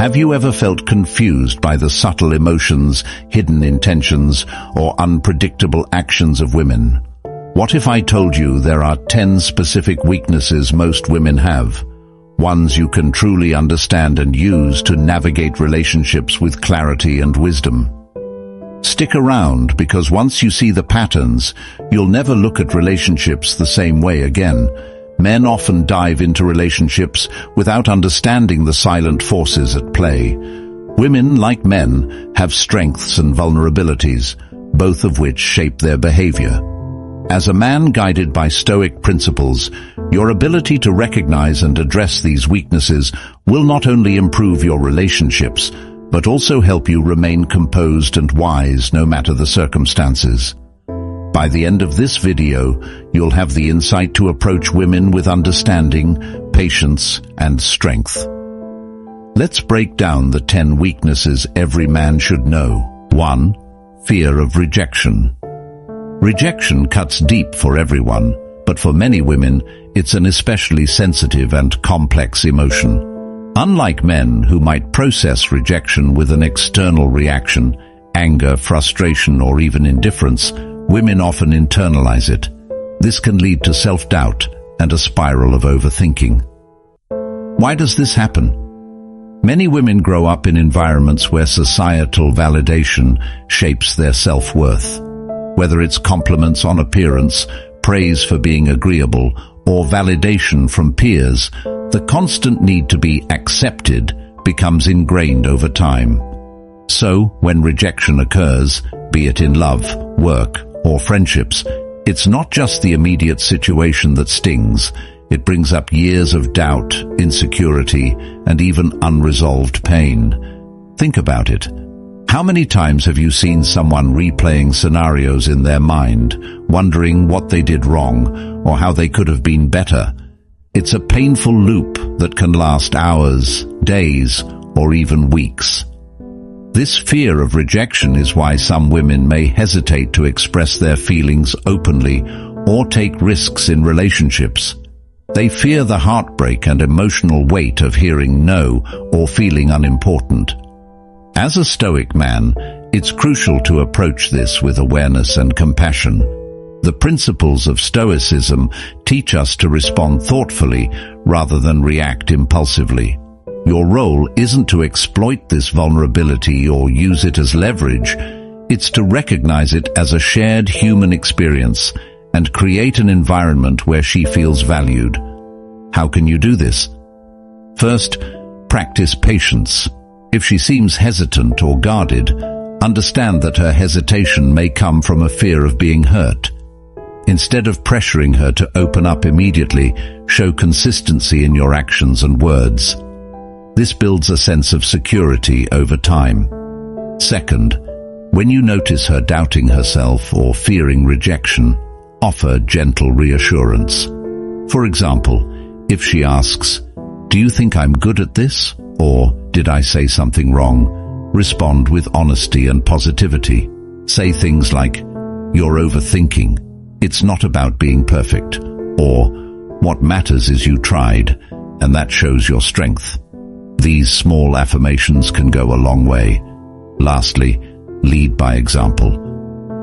Have you ever felt confused by the subtle emotions, hidden intentions, or unpredictable actions of women? What if I told you there are 10 specific weaknesses most women have? Ones you can truly understand and use to navigate relationships with clarity and wisdom. Stick around, because once you see the patterns, you'll never look at relationships the same way again. Men often dive into relationships without understanding the silent forces at play. Women, like men, have strengths and vulnerabilities, both of which shape their behavior. As a man guided by Stoic principles, your ability to recognize and address these weaknesses will not only improve your relationships, but also help you remain composed and wise no matter the circumstances. By the end of this video, you'll have the insight to approach women with understanding, patience, and strength. Let's break down the 10 weaknesses every man should know. 1. Fear of rejection. Rejection cuts deep for everyone, but for many women, it's an especially sensitive and complex emotion. Unlike men who might process rejection with an external reaction, anger, frustration, or even indifference, women often internalize it. This can lead to self-doubt and a spiral of overthinking. Why does this happen? Many women grow up in environments where societal validation shapes their self-worth. Whether it's compliments on appearance, praise for being agreeable, or validation from peers, the constant need to be accepted becomes ingrained over time. So, when rejection occurs, be it in love, work, or friendships, it's not just the immediate situation that stings. It brings up years of doubt, insecurity, and even unresolved pain. Think about it. How many times have you seen someone replaying scenarios in their mind, wondering what they did wrong or how they could have been better? It's a painful loop that can last hours, days, or even weeks. This fear of rejection is why some women may hesitate to express their feelings openly or take risks in relationships. They fear the heartbreak and emotional weight of hearing no or feeling unimportant. As a Stoic man, it's crucial to approach this with awareness and compassion. The principles of Stoicism teach us to respond thoughtfully rather than react impulsively. Your role isn't to exploit this vulnerability or use it as leverage. It's to recognize it as a shared human experience and create an environment where she feels valued. How can you do this? First, practice patience. If she seems hesitant or guarded, understand that her hesitation may come from a fear of being hurt. Instead of pressuring her to open up immediately, show consistency in your actions and words. This builds a sense of security over time. Second, when you notice her doubting herself or fearing rejection, offer gentle reassurance. For example, if she asks, "Do you think I'm good at this?" or "Did I say something wrong?" respond with honesty and positivity. Say things like, "You're overthinking. It's not about being perfect." Or, "What matters is you tried, and that shows your strength." These small affirmations can go a long way. Lastly, lead by example.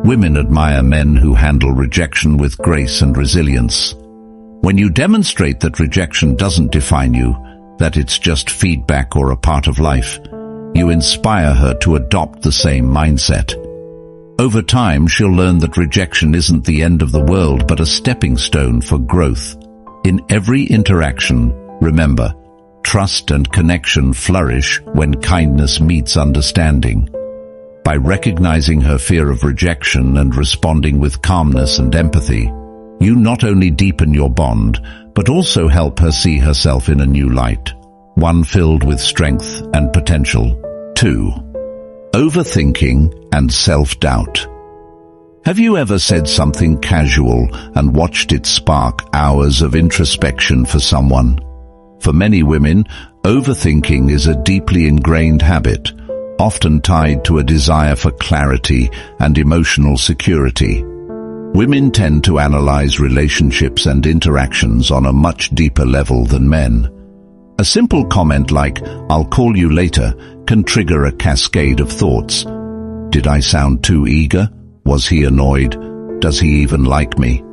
Women admire men who handle rejection with grace and resilience. When you demonstrate that rejection doesn't define you, that it's just feedback or a part of life, you inspire her to adopt the same mindset. Over time, she'll learn that rejection isn't the end of the world, but a stepping stone for growth. In every interaction, remember, trust and connection flourish when kindness meets understanding. By recognizing her fear of rejection and responding with calmness and empathy, you not only deepen your bond, but also help her see herself in a new light, one filled with strength and potential. 2. Overthinking and self-doubt. Have you ever said something casual and watched it spark hours of introspection for someone? For many women, overthinking is a deeply ingrained habit, often tied to a desire for clarity and emotional security. Women tend to analyze relationships and interactions on a much deeper level than men. A simple comment like, "I'll call you later," can trigger a cascade of thoughts. Did I sound too eager? Was he annoyed? Does he even like me?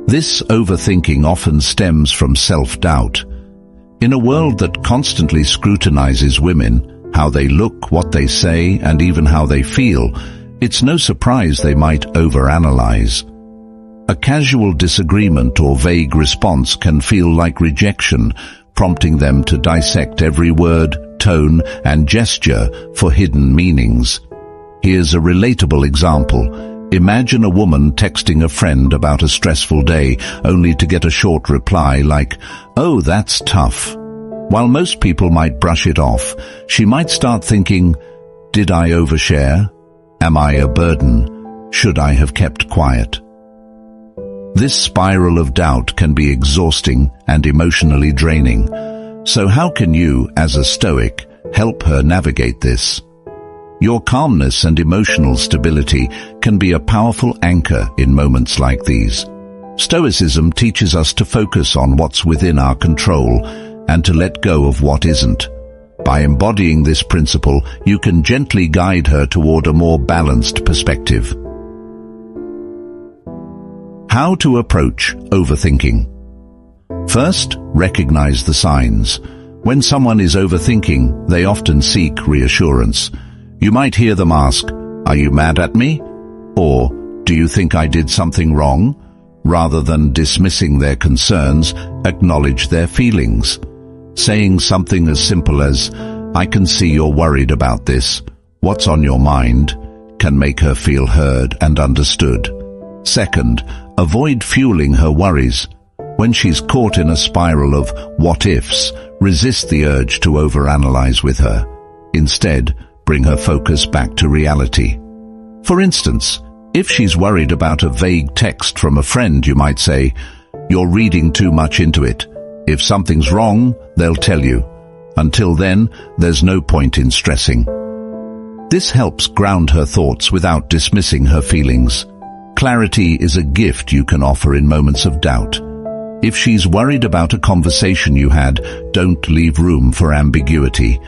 This overthinking often stems from self-doubt. In a world that constantly scrutinizes women, how they look, what they say, and even how they feel, it's no surprise they might overanalyze. A casual disagreement or vague response can feel like rejection, prompting them to dissect every word, tone, and gesture for hidden meanings. Here's a relatable example. Imagine a woman texting a friend about a stressful day, only to get a short reply like, "Oh, that's tough." While most people might brush it off, she might start thinking, "Did I overshare? Am I a burden? Should I have kept quiet?" This spiral of doubt can be exhausting and emotionally draining. So how can you, as a Stoic, help her navigate this? Your calmness and emotional stability can be a powerful anchor in moments like these. Stoicism teaches us to focus on what's within our control and to let go of what isn't. By embodying this principle, you can gently guide her toward a more balanced perspective. How to approach overthinking. First, recognize the signs. When someone is overthinking, they often seek reassurance. You might hear them ask, "Are you mad at me?" Or, "Do you think I did something wrong?" Rather than dismissing their concerns, acknowledge their feelings. Saying something as simple as, "I can see you're worried about this. What's on your mind?" can make her feel heard and understood. Second, avoid fueling her worries. When she's caught in a spiral of what-ifs, resist the urge to overanalyze with her. Instead, bring her focus back to reality. For instance, if she's worried about a vague text from a friend, you might say, "You're reading too much into it. If something's wrong, they'll tell you. Until then, there's no point in stressing." This helps ground her thoughts without dismissing her feelings. Clarity is a gift you can offer in moments of doubt. If she's worried about a conversation you had, don't leave room for ambiguity.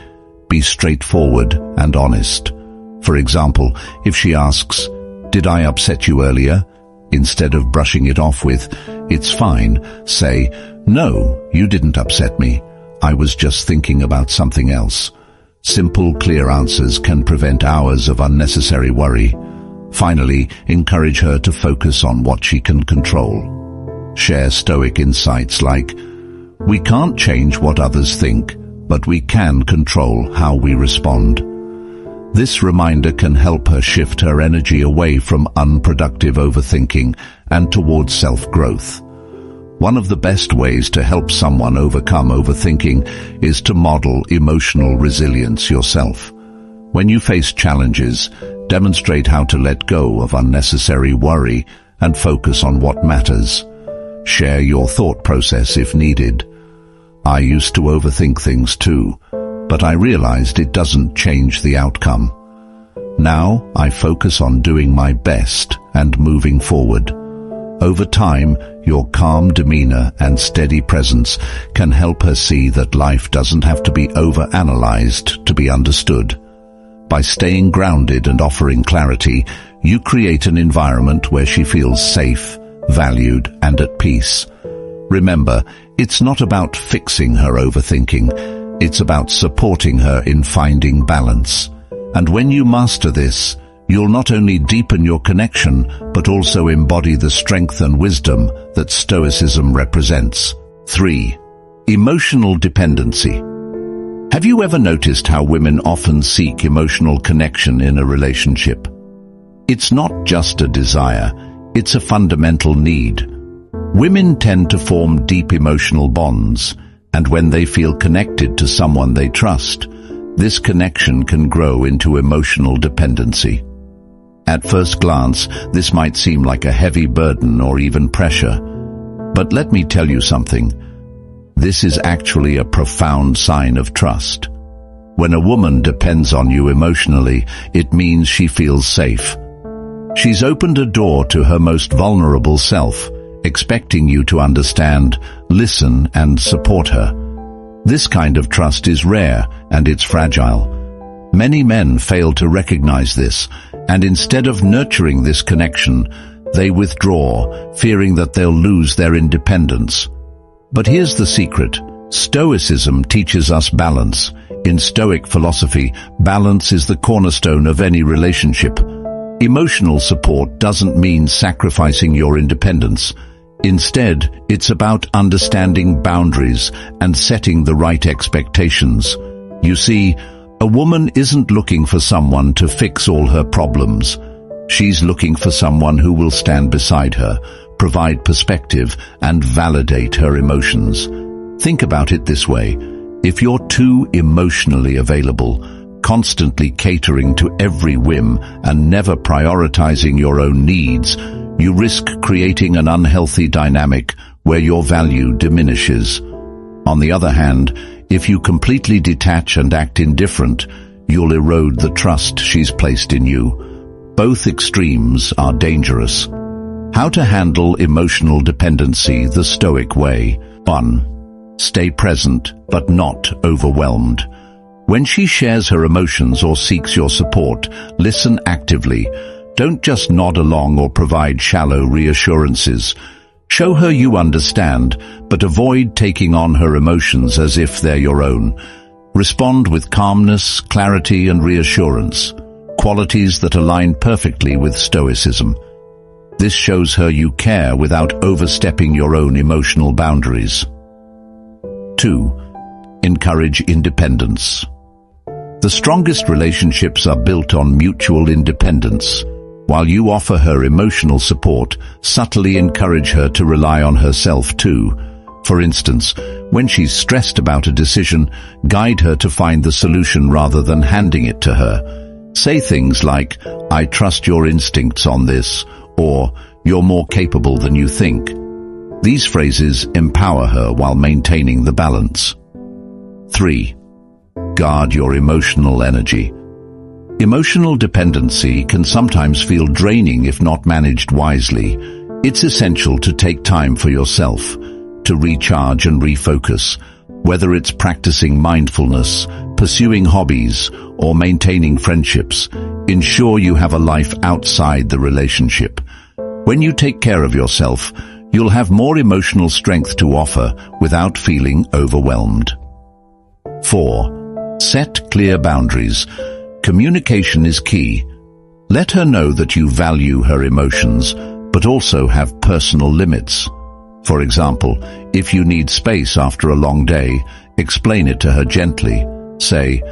Be straightforward and honest. For example, if she asks, "Did I upset you earlier?" Instead of brushing it off with, "It's fine," say, "No, you didn't upset me. I was just thinking about something else." Simple, clear answers can prevent hours of unnecessary worry. Finally, encourage her to focus on what she can control. Share Stoic insights like, "We can't change what others think, but we can control how we respond." This reminder can help her shift her energy away from unproductive overthinking and towards self-growth. One of the best ways to help someone overcome overthinking is to model emotional resilience yourself. When you face challenges, demonstrate how to let go of unnecessary worry and focus on what matters. Share your thought process if needed. "I used to overthink things too, but I realized it doesn't change the outcome. Now I focus on doing my best and moving forward." Over time, your calm demeanor and steady presence can help her see that life doesn't have to be overanalyzed to be understood. By staying grounded and offering clarity, you create an environment where she feels safe, valued, and at peace. Remember, it's not about fixing her overthinking. It's about supporting her in finding balance. And when you master this, you'll not only deepen your connection, but also embody the strength and wisdom that Stoicism represents. 3. Emotional dependency. Have you ever noticed how women often seek emotional connection in a relationship? It's not just a desire, it's a fundamental need. Women tend to form deep emotional bonds, and when they feel connected to someone they trust, this connection can grow into emotional dependency. At first glance, this might seem like a heavy burden or even pressure. But let me tell you something. This is actually a profound sign of trust. When a woman depends on you emotionally, it means she feels safe. She's opened a door to her most vulnerable self, expecting you to understand, listen, and support her. This kind of trust is rare and it's fragile. Many men fail to recognize this, and instead of nurturing this connection, they withdraw, fearing that they'll lose their independence. But here's the secret. Stoicism teaches us balance. In Stoic philosophy, balance is the cornerstone of any relationship. Emotional support doesn't mean sacrificing your independence. Instead, it's about understanding boundaries and setting the right expectations. You see, a woman isn't looking for someone to fix all her problems. She's looking for someone who will stand beside her, provide perspective, and validate her emotions. Think about it this way. If you're too emotionally available, constantly catering to every whim and never prioritizing your own needs, you risk creating an unhealthy dynamic where your value diminishes. On the other hand, if you completely detach and act indifferent, you'll erode the trust she's placed in you. Both extremes are dangerous. How to handle emotional dependency the Stoic way. 1. Stay present, but not overwhelmed. When she shares her emotions or seeks your support, listen actively. Don't just nod along or provide shallow reassurances. Show her you understand, but avoid taking on her emotions as if they're your own. Respond with calmness, clarity, and reassurance, qualities that align perfectly with Stoicism. This shows her you care without overstepping your own emotional boundaries. 2. Encourage independence. The strongest relationships are built on mutual independence. While you offer her emotional support, subtly encourage her to rely on herself too. For instance, when she's stressed about a decision, guide her to find the solution rather than handing it to her. Say things like, "I trust your instincts on this," or "You're more capable than you think." These phrases empower her while maintaining the balance. 3. Guard your emotional energy. Emotional dependency can sometimes feel draining if not managed wisely. It's essential to take time for yourself, to recharge and refocus. Whether it's practicing mindfulness, pursuing hobbies, or maintaining friendships, ensure you have a life outside the relationship. When you take care of yourself, you'll have more emotional strength to offer without feeling overwhelmed. 4. Set clear boundaries. Communication is key. Let her know that you value her emotions, but also have personal limits. For example, if you need space after a long day, explain it to her gently. Say,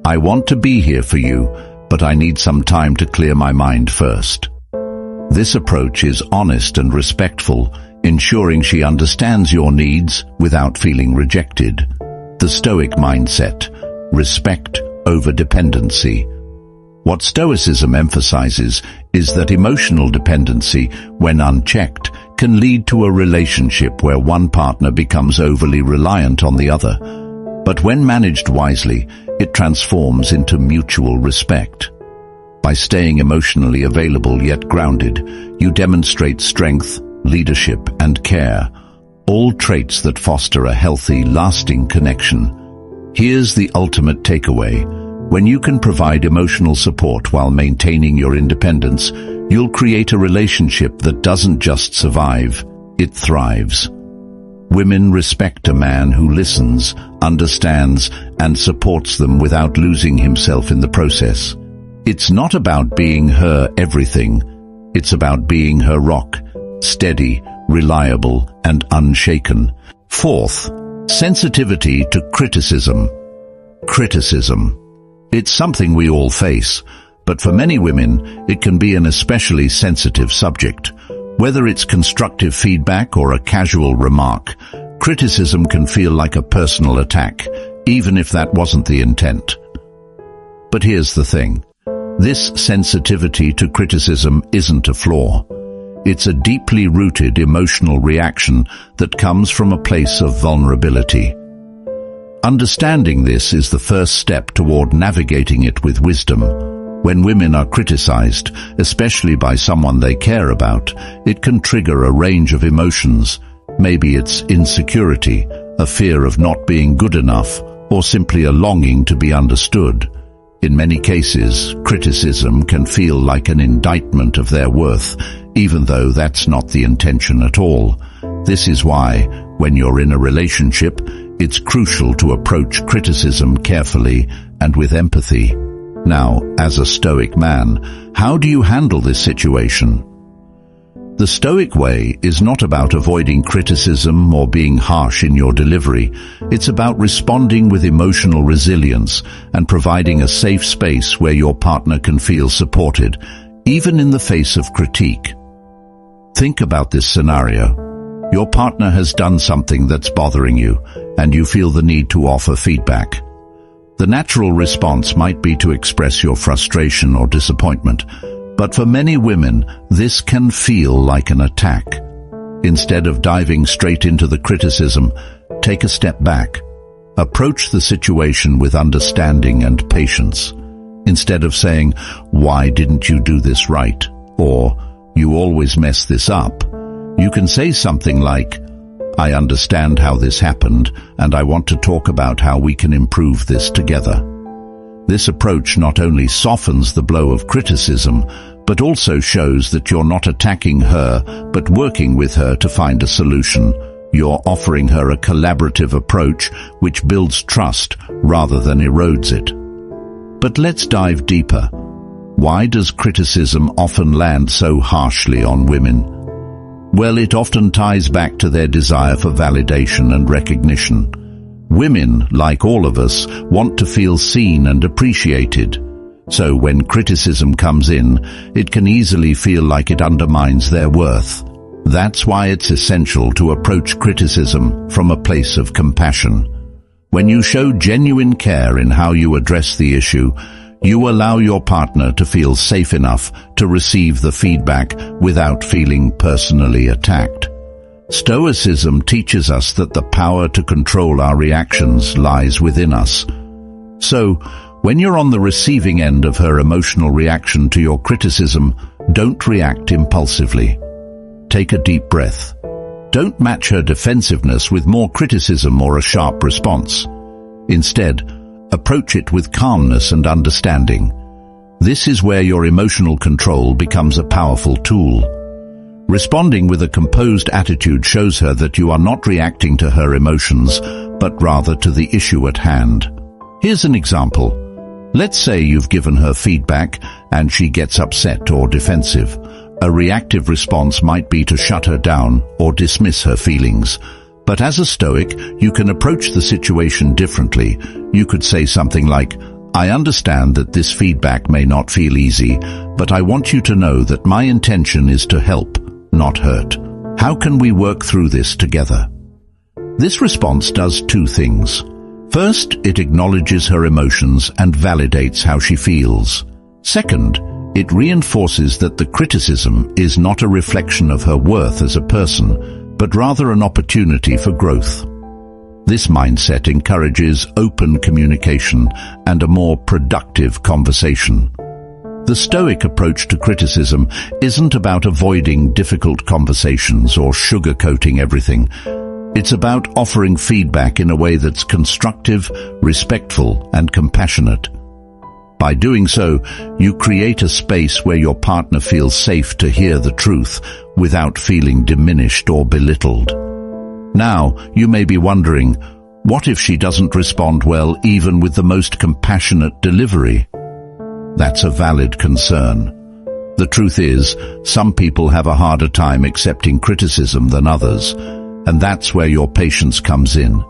"I want to be here for you, but I need some time to clear my mind first." This approach is honest and respectful, ensuring she understands your needs without feeling rejected. The Stoic mindset: respect over dependency. What Stoicism emphasizes is that emotional dependency, when unchecked, can lead to a relationship where one partner becomes overly reliant on the other. But when managed wisely, it transforms into mutual respect. By staying emotionally available yet grounded, you demonstrate strength, leadership, and care, all traits that foster a healthy, lasting connection. Here's the ultimate takeaway. When you can provide emotional support while maintaining your independence, you'll create a relationship that doesn't just survive, it thrives. Women respect a man who listens, understands, and supports them without losing himself in the process. It's not about being her everything. It's about being her rock, steady, reliable, and unshaken. 4th, sensitivity to criticism. Criticism. It's something we all face, but for many women, it can be an especially sensitive subject. Whether it's constructive feedback or a casual remark, criticism can feel like a personal attack, even if that wasn't the intent. But here's the thing. This sensitivity to criticism isn't a flaw. It's a deeply rooted emotional reaction that comes from a place of vulnerability. Understanding this is the first step toward navigating it with wisdom. When women are criticized, especially by someone they care about, it can trigger a range of emotions. Maybe it's insecurity, a fear of not being good enough, or simply a longing to be understood. In many cases, criticism can feel like an indictment of their worth, even though that's not the intention at all. This is why, when you're in a relationship, it's crucial to approach criticism carefully and with empathy. Now, as a Stoic man, how do you handle this situation? The Stoic way is not about avoiding criticism or being harsh in your delivery. It's about responding with emotional resilience and providing a safe space where your partner can feel supported, even in the face of critique. Think about this scenario. Your partner has done something that's bothering you, and you feel the need to offer feedback. The natural response might be to express your frustration or disappointment, but for many women, this can feel like an attack. Instead of diving straight into the criticism, take a step back. Approach the situation with understanding and patience. Instead of saying, "Why didn't you do this right?" or "You always mess this up," you can say something like, "I understand how this happened, and I want to talk about how we can improve this together." This approach not only softens the blow of criticism, but also shows that you're not attacking her, but working with her to find a solution. You're offering her a collaborative approach which builds trust rather than erodes it. But let's dive deeper. Why does criticism often land so harshly on women? Well, it often ties back to their desire for validation and recognition. Women, like all of us, want to feel seen and appreciated. So when criticism comes in, it can easily feel like it undermines their worth. That's why it's essential to approach criticism from a place of compassion. When you show genuine care in how you address the issue, you allow your partner to feel safe enough to receive the feedback without feeling personally attacked. Stoicism teaches us that the power to control our reactions lies within us. So, when you're on the receiving end of her emotional reaction to your criticism, don't react impulsively. Take a deep breath. Don't match her defensiveness with more criticism or a sharp response. Instead, approach it with calmness and understanding. This is where your emotional control becomes a powerful tool. Responding with a composed attitude shows her that you are not reacting to her emotions, but rather to the issue at hand. Here's an example. Let's say you've given her feedback and she gets upset or defensive. A reactive response might be to shut her down or dismiss her feelings. But as a Stoic, you can approach the situation differently. You could say something like, "I understand that this feedback may not feel easy, but I want you to know that my intention is to help, not hurt. How can we work through this together?" This response does two things. First, it acknowledges her emotions and validates how she feels. Second, it reinforces that the criticism is not a reflection of her worth as a person, but rather an opportunity for growth. This mindset encourages open communication and a more productive conversation. The Stoic approach to criticism isn't about avoiding difficult conversations or sugarcoating everything. It's about offering feedback in a way that's constructive, respectful, and compassionate. By doing so, you create a space where your partner feels safe to hear the truth without feeling diminished or belittled. Now, you may be wondering, what if she doesn't respond well even with the most compassionate delivery? That's a valid concern. The truth is, some people have a harder time accepting criticism than others, and that's where your patience comes in.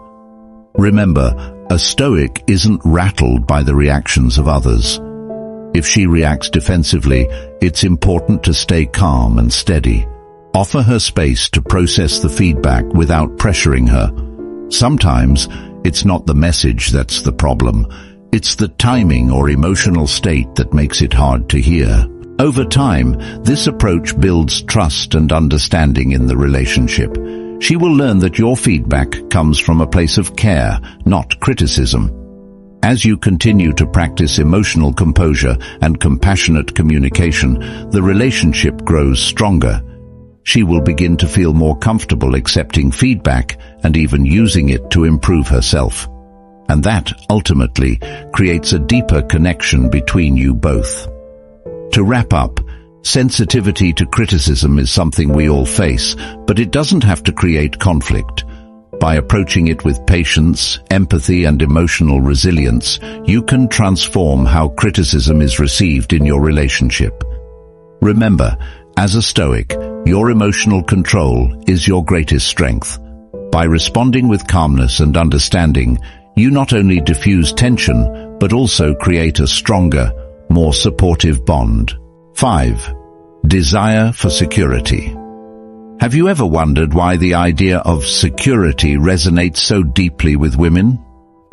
Remember, a Stoic isn't rattled by the reactions of others. If she reacts defensively, it's important to stay calm and steady. Offer her space to process the feedback without pressuring her. Sometimes, it's not the message that's the problem. It's the timing or emotional state that makes it hard to hear. Over time, this approach builds trust and understanding in the relationship. She will learn that your feedback comes from a place of care, not criticism. As you continue to practice emotional composure and compassionate communication, the relationship grows stronger. she will begin to feel more comfortable accepting feedback and even using it to improve herself. And that, ultimately, creates a deeper connection between you both. To wrap up, sensitivity to criticism is something we all face, but it doesn't have to create conflict. By approaching it with patience, empathy, and emotional resilience, you can transform how criticism is received in your relationship. Remember, as a Stoic, your emotional control is your greatest strength. By responding with calmness and understanding, you not only diffuse tension, but also create a stronger, more supportive bond. 5. Desire for security. Have you ever wondered why the idea of security resonates so deeply with women?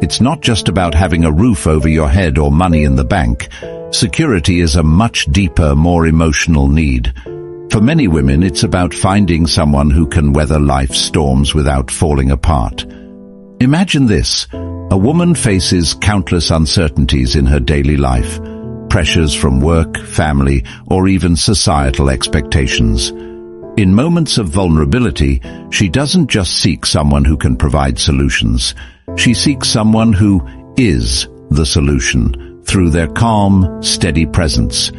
It's not just about having a roof over your head or money in the bank. Security is a much deeper, more emotional need. For many women, it's about finding someone who can weather life's storms without falling apart. Imagine this. A woman faces countless uncertainties in her daily life. Pressures from work, family, or even societal expectations. In moments of vulnerability, she doesn't just seek someone who can provide solutions. She seeks someone who is the solution through their calm, steady presence.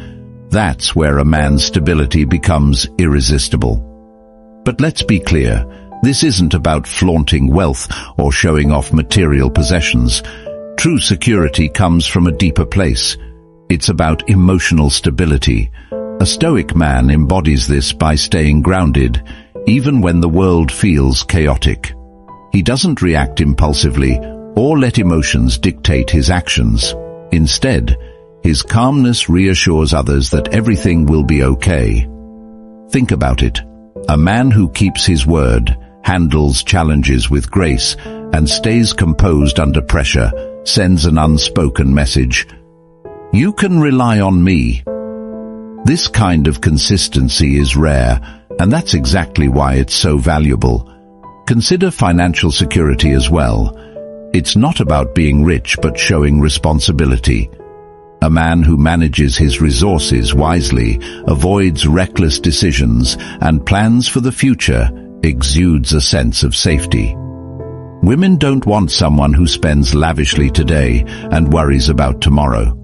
That's where a man's stability becomes irresistible. But let's be clear, this isn't about flaunting wealth or showing off material possessions. True security comes from a deeper place. It's about emotional stability. A Stoic man embodies this by staying grounded, even when the world feels chaotic. He doesn't react impulsively or let emotions dictate his actions. Instead, his calmness reassures others that everything will be okay. Think about it. A man who keeps his word, handles challenges with grace, and stays composed under pressure sends an unspoken message. You can rely on me. This kind of consistency is rare, and that's exactly why it's so valuable. Consider financial security as well. It's not about being rich but showing responsibility. A man who manages his resources wisely, avoids reckless decisions, and plans for the future exudes a sense of safety. Women don't want someone who spends lavishly today and worries about tomorrow.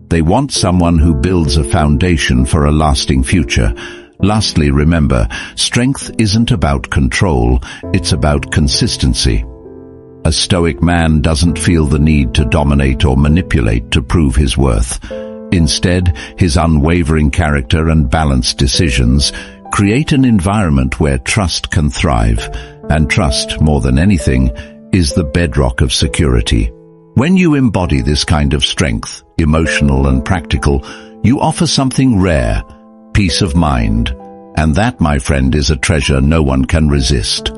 They want someone who builds a foundation for a lasting future. Lastly, remember, strength isn't about control, it's about consistency. A Stoic man doesn't feel the need to dominate or manipulate to prove his worth. Instead, his unwavering character and balanced decisions create an environment where trust can thrive, and trust, more than anything, is the bedrock of security. When you embody this kind of strength, emotional and practical, you offer something rare, peace of mind, and that, my friend, is a treasure no one can resist.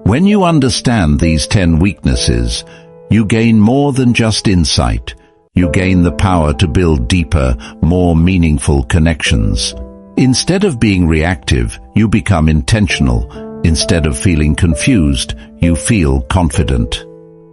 When you understand these 10 weaknesses, you gain more than just insight. You gain the power to build deeper, more meaningful connections. Instead of being reactive, you become intentional. Instead of feeling confused, you feel confident.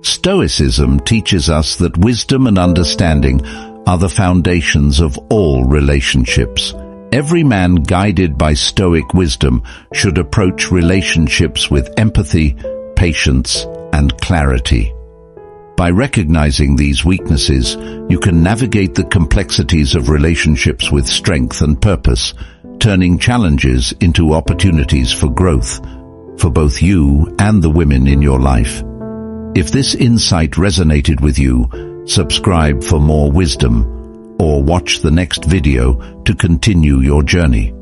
Stoicism teaches us that wisdom and understanding are the foundations of all relationships. Every man guided by Stoic wisdom should approach relationships with empathy, patience, and clarity. By recognizing these weaknesses, you can navigate the complexities of relationships with strength and purpose, turning challenges into opportunities for growth, for both you and the women in your life. If this insight resonated with you, subscribe for more wisdom, or watch the next video to continue your journey.